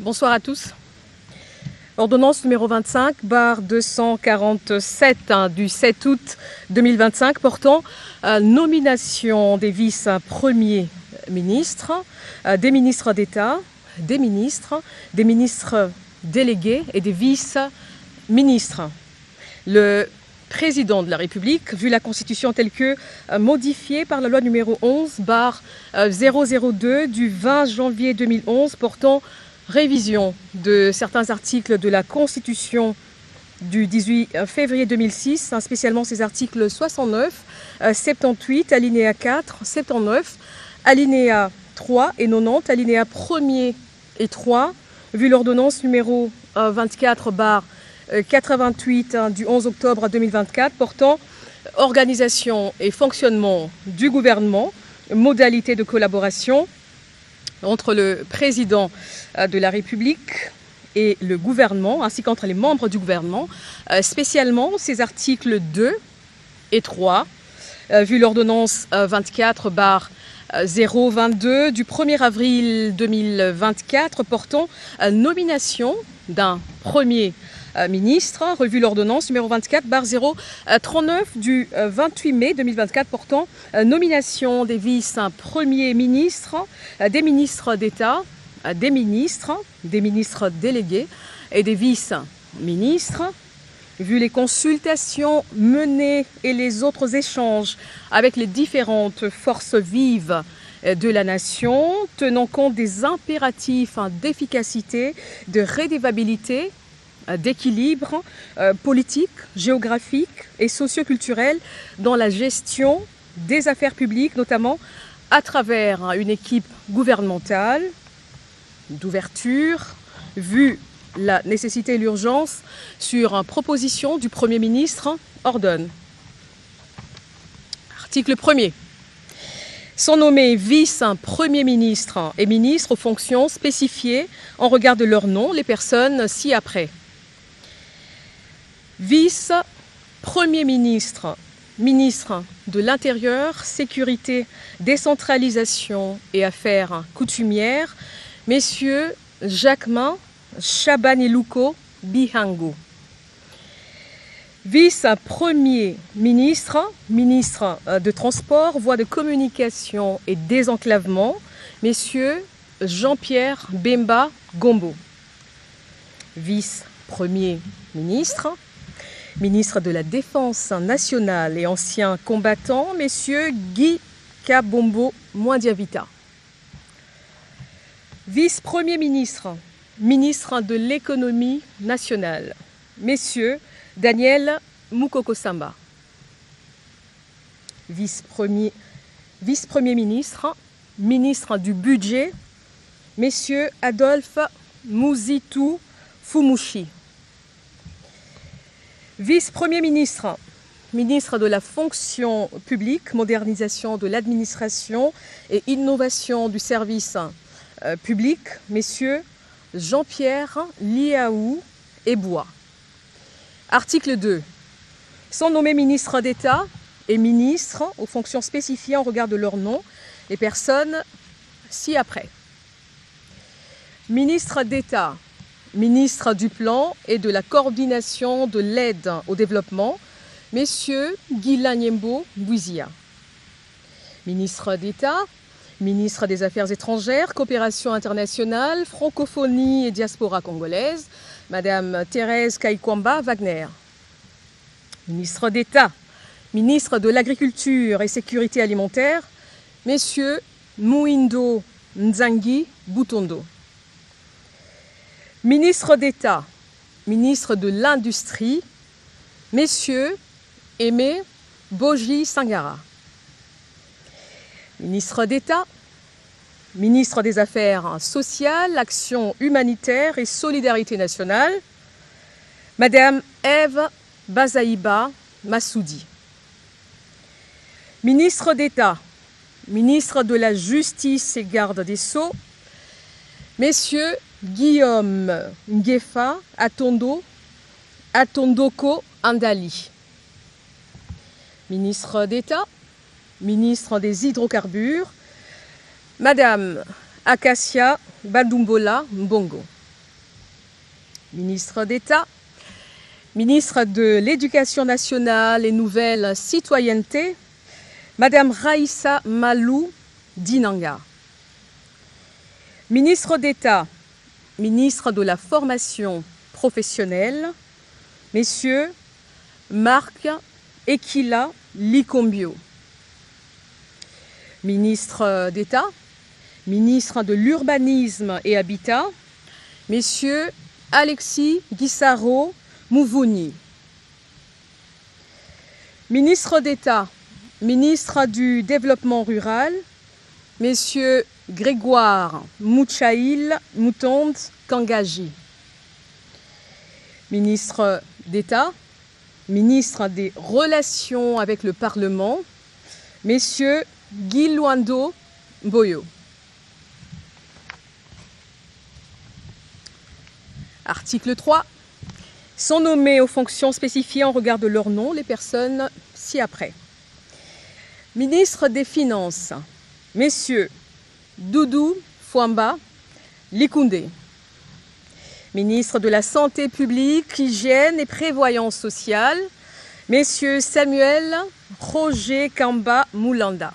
Bonsoir à tous. Ordonnance numéro 25/247 du 7 août 2025 portant nomination des vice-premiers ministres, des ministres d'État, des ministres délégués et des vice-ministres. Le président de la République, vu la Constitution telle que modifiée par la loi numéro 11/002 du 20 janvier 2011 portant révision de certains articles de la Constitution du 18 février 2006, spécialement ces articles 69, 78, alinéa 4, 79, alinéa 3 et 90, alinéa 1er et 3, vu l'ordonnance numéro 24/88 du 11 octobre 2024 portant organisation et fonctionnement du gouvernement, modalités de collaboration entre le président de la République et le gouvernement, ainsi qu'entre les membres du gouvernement, spécialement ces articles 2 et 3, vu l'ordonnance 24/022 du 1er avril 2024 portant nomination d'un premier ministre, revu l'ordonnance numéro 24/039 du 28 mai 2024 portant nomination des vice-premiers ministres, des ministres d'État, des ministres délégués et des vice-ministres, vu les consultations menées et les autres échanges avec les différentes forces vives de la nation, tenant compte des impératifs d'efficacité, de rédévabilité, d'équilibre politique, géographique et socio-culturel dans la gestion des affaires publiques, notamment à travers une équipe gouvernementale d'ouverture, vu la nécessité et l'urgence sur proposition du Premier ministre, ordonne. Article 1er. Sont nommés vice-premiers ministres et ministres aux fonctions spécifiées en regard de leur nom les personnes ci-après. Vice-premier ministre, ministre de l'Intérieur, Sécurité, Décentralisation et Affaires coutumières, messieurs Jacquemin Chabanilouko Bihango. Vice-premier ministre, ministre de Transport, Voies de communication et désenclavement, messieurs Jean-Pierre Bemba Gombo. Vice-premier ministre, ministre de la Défense nationale et ancien combattant, messieurs Guy Kabombo Mwandiavita. Vice-premier ministre, ministre de l'économie nationale, messieurs Daniel Mukoko Samba. Vice-premier ministre, ministre du budget, messieurs Adolphe Mouzitou Fumushi. Vice-premier ministre, ministre de la fonction publique, modernisation de l'administration et innovation du service public, messieurs Jean-Pierre Liaou Ebois. Article 2. Sont nommés ministres d'État et ministres aux fonctions spécifiées en regard de leur nom les personnes ci-après. Ministre d'État, ministre du Plan et de la coordination de l'aide au développement, messieurs Guilain Nyembo Bouizia. Ministre d'État, ministre des Affaires étrangères, coopération internationale, francophonie et diaspora congolaise, madame Thérèse Kaikwamba Wagner. Ministre d'État, ministre de l'Agriculture et Sécurité alimentaire, messieurs Mouindo Nzangi Boutondo. Ministre d'État, ministre de l'Industrie, messieurs Aimé Boji Sangara. Ministre d'État, ministre des Affaires sociales, Action humanitaire et solidarité nationale, madame Ève Bazaïba Massoudi. Ministre d'État, ministre de la Justice et Garde des Sceaux, messieurs Guillaume Ngefa Atondoko Andali. Ministre d'État, ministre des Hydrocarbures, madame Acacia Badumbola Mbongo. ministre d'État, ministre de l'Éducation nationale et nouvelle citoyenneté, Madame Raissa Malou Dinanga. Ministre d'État, ministre de la formation professionnelle, Messieurs Marc Ekila Likombio. Ministre d'État, ministre de l'Urbanisme et Habitat, Messieurs Alexis Guissaro Mouvouni. Ministre d'État, ministre du Développement rural, Messieurs Grégoire Mouchaïl Moutonde Kangaji. Ministre d'État, ministre des Relations avec le Parlement, Messieurs Guy Luando Boyo. Article 3. Sont nommées aux fonctions spécifiées en regard de leur nom les personnes ci-après. Ministre des Finances, Messieurs Doudou Fouamba Likoundé. Ministre de la Santé publique, Hygiène et Prévoyance sociale, Messieurs Samuel Roger Kamba Moulanda.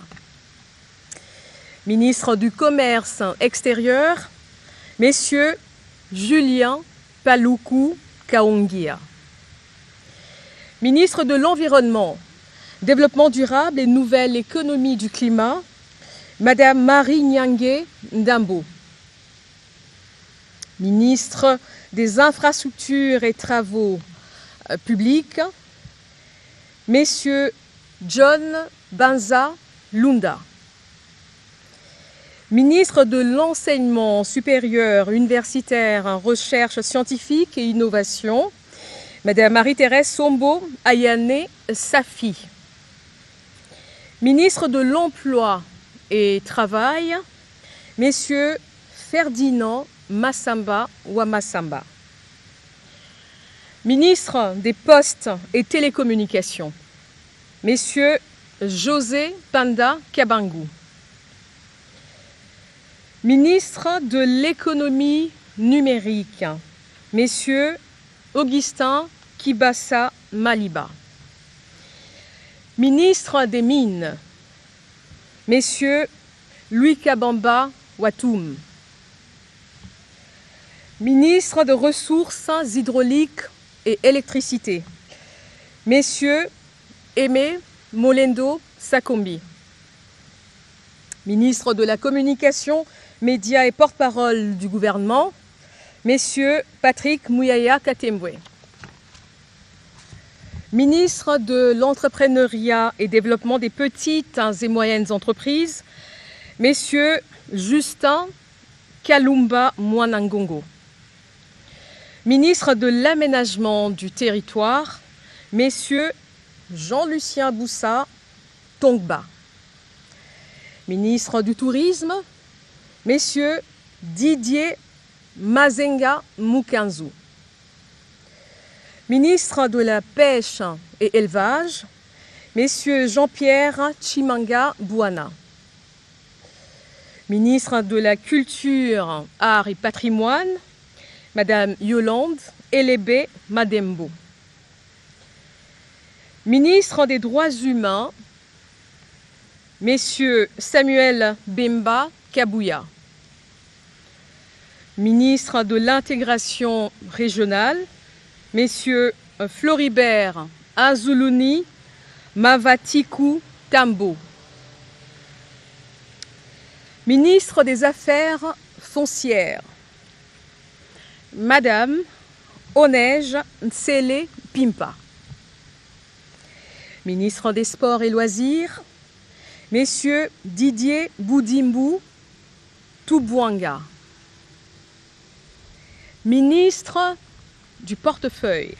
Ministre du Commerce extérieur, Messieurs Julien Paloukou Kaongia. Ministre de l'Environnement, Développement durable et Nouvelle économie du climat, Madame Marie Nyangé Ndambo. Ministre des Infrastructures et Travaux publics, Messieurs John Banza Lunda. Ministre de l'Enseignement supérieur, universitaire, recherche scientifique et innovation, Madame Marie-Thérèse Sombo Ayane Safi. Ministre de l'Emploi et Travail, Messieurs Ferdinand Massamba Wamassamba. Ministre des Postes et Télécommunications, Messieurs José Panda Kabangou. Ministre de l'Économie numérique, Messieurs Augustin Kibassa Maliba. Ministre des Mines, Messieurs Louis Kabamba Watoum. Ministre de Ressources hydrauliques et électricité, Messieurs Aimé Molendo Sakombi. Ministre de la Communication, Médias et porte-parole du gouvernement, Messieurs Patrick Mouyaya Katembwe. Ministre de l'Entrepreneuriat et Développement des petites et moyennes entreprises, Messieurs Justin Kalumba Mwanangongo. Ministre de l'Aménagement du Territoire, Messieurs Jean-Lucien Boussa Tongba. Ministre du Tourisme, Messieurs Didier Mazenga Mukanzu. Ministre de la Pêche et Élevage, Messieurs Jean-Pierre Chimanga Bouana. Ministre de la Culture, Arts et Patrimoine, Madame Yolande Elébé Madembo. Ministre des Droits humains, Messieurs Samuel Bemba Kabouya. Ministre de l'Intégration régionale, Messieurs Floribert Azuluni Mavatiku Tambo. Ministre des Affaires foncières, Madame Onej Nsele Pimpa. Ministre des Sports et Loisirs, Messieurs Didier Boudimbu Toubouanga. Ministre du Portefeuille,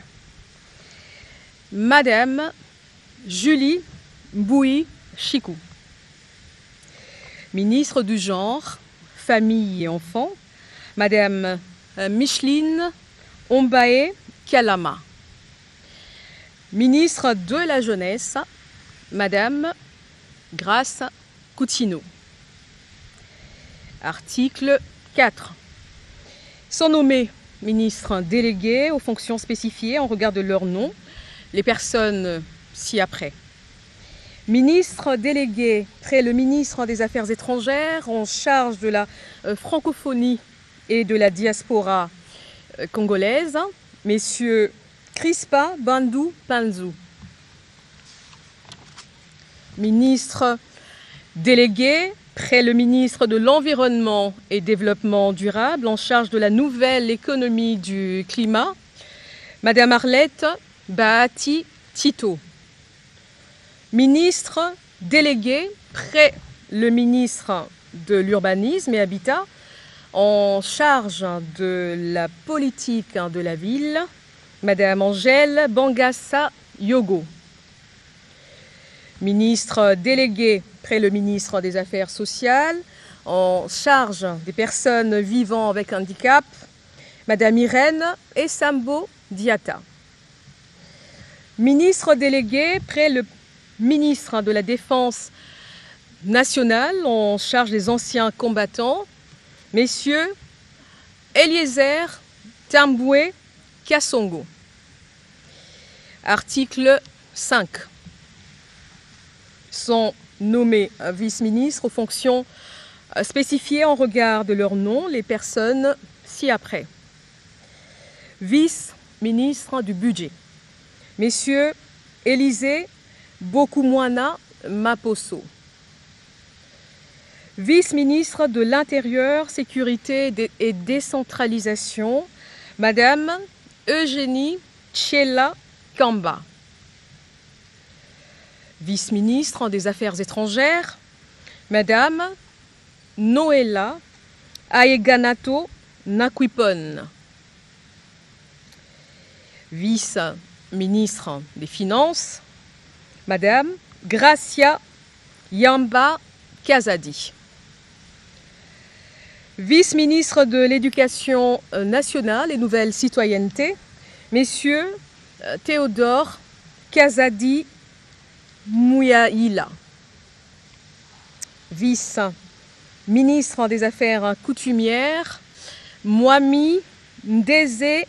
Madame Julie Boui Chikou. Ministre du Genre, Famille et Enfants, Madame Micheline Ombaé Kalama. Ministre de la Jeunesse, Madame Grace Coutinho. Article 4. Sont nommés ministres délégués aux fonctions spécifiées en regard de leur nom, les personnes ci-après. Ministre délégué près le ministre des Affaires étrangères en charge de la francophonie et de la diaspora congolaise, messieurs Crispa Bandou Panzou. Ministre délégué près le ministre de l'Environnement et Développement durable en charge de la nouvelle économie du climat, Madame Arlette Bahati Tito. Ministre délégué près le ministre de l'Urbanisme et Habitat en charge de la politique de la ville, Madame Angèle Bangassa Yogo. Ministre délégué près le ministre des Affaires sociales en charge des personnes vivant avec handicap, Madame Irène Essambo Diata. Ministre délégué près le ministre de la Défense nationale en charge des anciens combattants, messieurs Eliezer Tamboué Kassongo. Article 5. Sont nommés vice-ministres aux fonctions spécifiées en regard de leur nom les personnes ci-après. Vice-ministre du budget, messieurs Élisée Bokoumwana Maposo. Vice-ministre de l'Intérieur, Sécurité et Décentralisation, Madame Eugénie Tchela Kamba. Vice-ministre des Affaires étrangères, Madame Noëlla Aeganato Nakwipon. Vice-ministre des Finances, Madame Gracia Yamba Kazadi. Vice-ministre de l'Éducation nationale et Nouvelle Citoyenneté, Messieurs Théodore Kazadi Mouyaïla. Vice-ministre des Affaires coutumières, Mwami Ndeze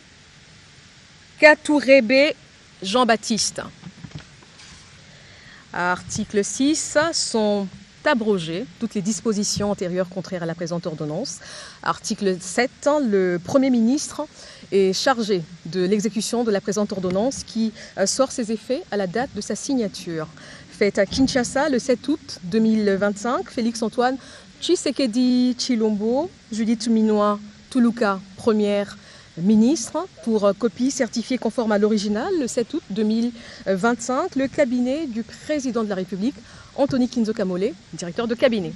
Katourebe Jean-Baptiste. Article 6 sont abrogées toutes les dispositions antérieures contraires à la présente ordonnance. Article 7, le Premier ministre est chargé de l'exécution de la présente ordonnance qui sort ses effets à la date de sa signature. Faite à Kinshasa le 7 août 2025, Félix-Antoine Tshisekedi Tshilombo, Judith Minois Tuluka, première ministre, pour copie certifiée conforme à l'original le 7 août 2025, le cabinet du président de la République, Anthony Kinzo Kamole, directeur de cabinet.